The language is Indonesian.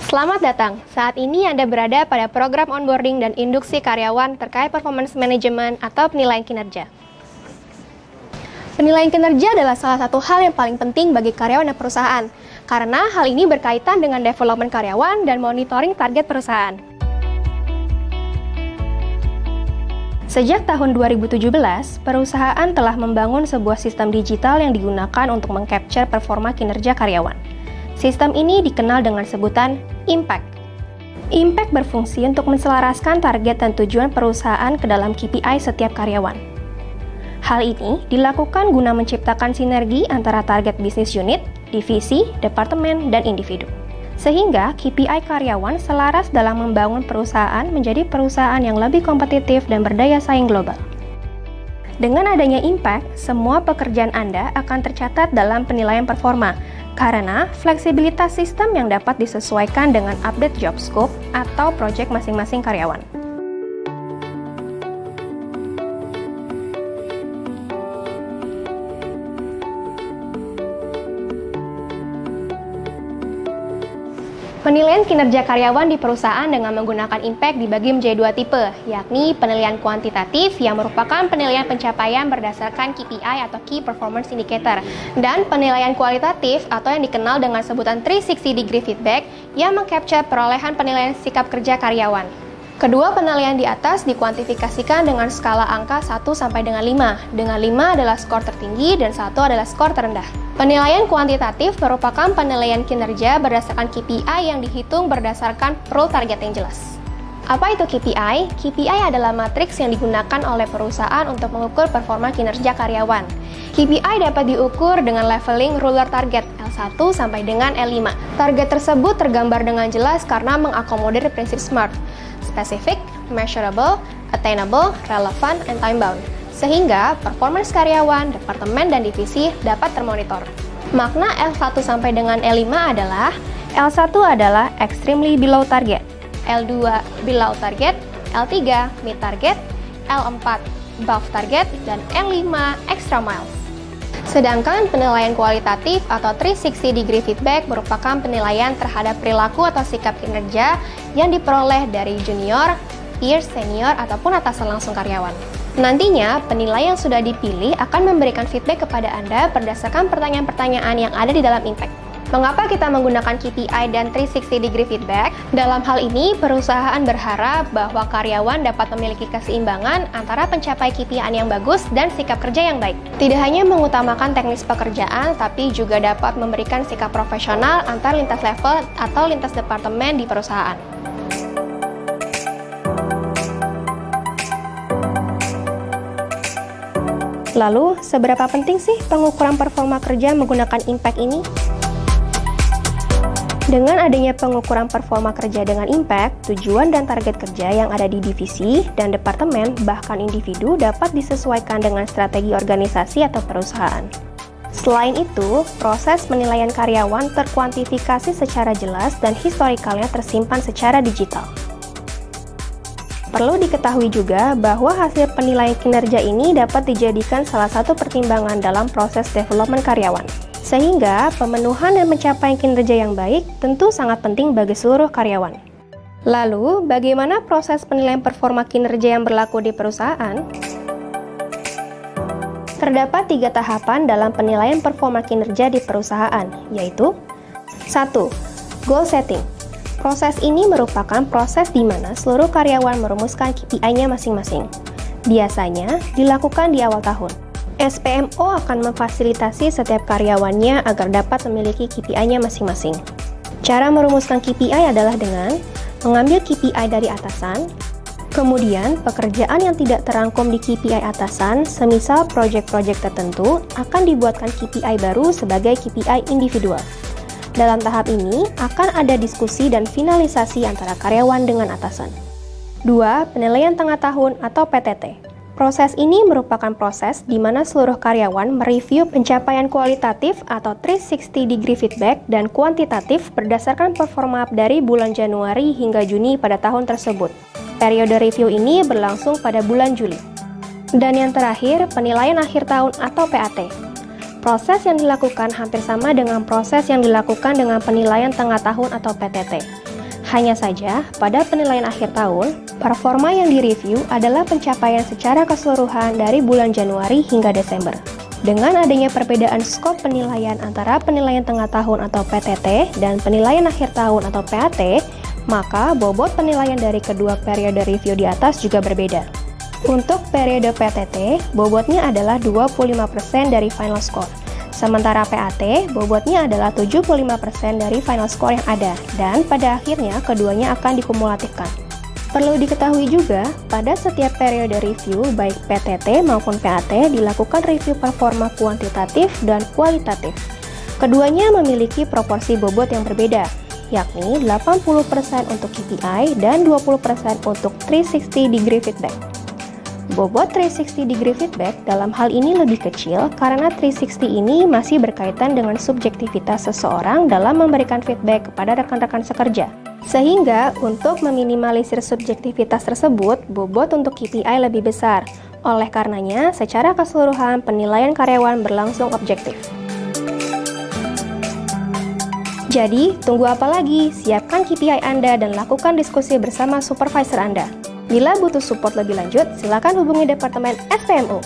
Selamat datang. Saat ini Anda berada pada program onboarding dan induksi karyawan terkait performance management atau penilaian kinerja. Penilaian kinerja adalah salah satu hal yang paling penting bagi karyawan dan perusahaan, karena hal ini berkaitan dengan development karyawan dan monitoring target perusahaan. Sejak tahun 2017, perusahaan telah membangun sebuah sistem digital yang digunakan untuk meng-capture performa kinerja karyawan. Sistem ini dikenal dengan sebutan Impact. Impact berfungsi untuk menselaraskan target dan tujuan perusahaan ke dalam KPI setiap karyawan. Hal ini dilakukan guna menciptakan sinergi antara target bisnis unit, divisi, departemen, dan individu. Sehingga KPI karyawan selaras dalam membangun perusahaan menjadi perusahaan yang lebih kompetitif dan berdaya saing global. Dengan adanya Impact, semua pekerjaan Anda akan tercatat dalam penilaian performa, karena fleksibilitas sistem yang dapat disesuaikan dengan update job scope atau proyek masing-masing karyawan. Penilaian kinerja karyawan di perusahaan dengan menggunakan Impact dibagi menjadi dua tipe, yakni penilaian kuantitatif yang merupakan penilaian pencapaian berdasarkan KPI atau Key Performance Indicator, dan penilaian kualitatif atau yang dikenal dengan sebutan 360 degree feedback yang meng-capture perolehan penilaian sikap kerja karyawan. Kedua penilaian di atas dikuantifikasikan dengan skala angka 1 sampai dengan 5, dengan 5 adalah skor tertinggi dan 1 adalah skor terendah. Penilaian kuantitatif merupakan penilaian kinerja berdasarkan KPI yang dihitung berdasarkan role target yang jelas. Apa itu KPI? KPI adalah matriks yang digunakan oleh perusahaan untuk mengukur performa kinerja karyawan. KPI dapat diukur dengan leveling ruler target L1 sampai dengan L5. Target tersebut tergambar dengan jelas karena mengakomodir prinsip SMART. Specific, measurable, attainable, relevant, and time-bound. Sehingga performance karyawan, departemen, dan divisi dapat termonitor. Makna L1 sampai dengan L5 adalah L1 adalah extremely below target, L2 below target, L3 mid target, L4 above target, dan L5 extra miles. Sedangkan penilaian kualitatif atau 360 degree feedback merupakan penilaian terhadap perilaku atau sikap kinerja yang diperoleh dari junior, peer, senior, ataupun atasan langsung karyawan. Nantinya, penilai yang sudah dipilih akan memberikan feedback kepada Anda berdasarkan pertanyaan-pertanyaan yang ada di dalam Impact. Mengapa kita menggunakan KPI dan 360 degree feedback? Dalam hal ini, perusahaan berharap bahwa karyawan dapat memiliki keseimbangan antara pencapai KPI yang bagus dan sikap kerja yang baik. Tidak hanya mengutamakan teknis pekerjaan, tapi juga dapat memberikan sikap profesional antar lintas level atau lintas departemen di perusahaan. Lalu, seberapa penting sih pengukuran performa kerja menggunakan Impact ini? Dengan adanya pengukuran performa kerja dengan Impact, tujuan dan target kerja yang ada di divisi dan departemen bahkan individu dapat disesuaikan dengan strategi organisasi atau perusahaan. Selain itu, proses penilaian karyawan terkuantifikasi secara jelas dan historikalnya tersimpan secara digital. Perlu diketahui juga bahwa hasil penilaian kinerja ini dapat dijadikan salah satu pertimbangan dalam proses development karyawan. Sehingga pemenuhan dan pencapaian kinerja yang baik tentu sangat penting bagi seluruh karyawan. Lalu, bagaimana proses penilaian performa kinerja yang berlaku di perusahaan? Terdapat 3 tahapan dalam penilaian performa kinerja di perusahaan, yaitu 1. Goal setting. Proses ini merupakan proses di mana seluruh karyawan merumuskan KPI-nya masing-masing. Biasanya dilakukan di awal tahun. SPMO akan memfasilitasi setiap karyawannya agar dapat memiliki KPI-nya masing-masing. Cara merumuskan KPI adalah dengan mengambil KPI dari atasan, kemudian pekerjaan yang tidak terangkum di KPI atasan, semisal proyek-proyek tertentu, akan dibuatkan KPI baru sebagai KPI individual. Dalam tahap ini, akan ada diskusi dan finalisasi antara karyawan dengan atasan. 2. Penilaian tengah tahun atau PTT. Proses ini merupakan proses di mana seluruh karyawan mereview pencapaian kualitatif atau 360 degree feedback dan kuantitatif berdasarkan performa dari bulan Januari hingga Juni pada tahun tersebut. Periode review ini berlangsung pada bulan Juli. Dan yang terakhir, penilaian akhir tahun atau PAT. Proses yang dilakukan hampir sama dengan proses yang dilakukan dengan penilaian tengah tahun atau PTT. Hanya saja, pada penilaian akhir tahun, performa yang direview adalah pencapaian secara keseluruhan dari bulan Januari hingga Desember. Dengan adanya perbedaan skop penilaian antara penilaian tengah tahun atau PTT dan penilaian akhir tahun atau PAT, maka bobot penilaian dari kedua periode review di atas juga berbeda. Untuk periode PTT, bobotnya adalah 25% dari final score. Sementara PAT, bobotnya adalah 75% dari final score yang ada, dan pada akhirnya keduanya akan dikumulatifkan. Perlu diketahui juga, pada setiap periode review, baik PTT maupun PAT, dilakukan review performa kuantitatif dan kualitatif. Keduanya memiliki proporsi bobot yang berbeda, yakni 80% untuk KPI dan 20% untuk 360 degree feedback. Bobot 360 degree feedback dalam hal ini lebih kecil karena 360 ini masih berkaitan dengan subjektivitas seseorang dalam memberikan feedback kepada rekan-rekan sekerja. Sehingga untuk meminimalisir subjektivitas tersebut, bobot untuk KPI lebih besar. Oleh karenanya, secara keseluruhan penilaian karyawan berlangsung objektif. Jadi, tunggu apa lagi? Siapkan KPI Anda dan lakukan diskusi bersama supervisor Anda. Bila butuh support lebih lanjut, silakan hubungi Departemen SPMU.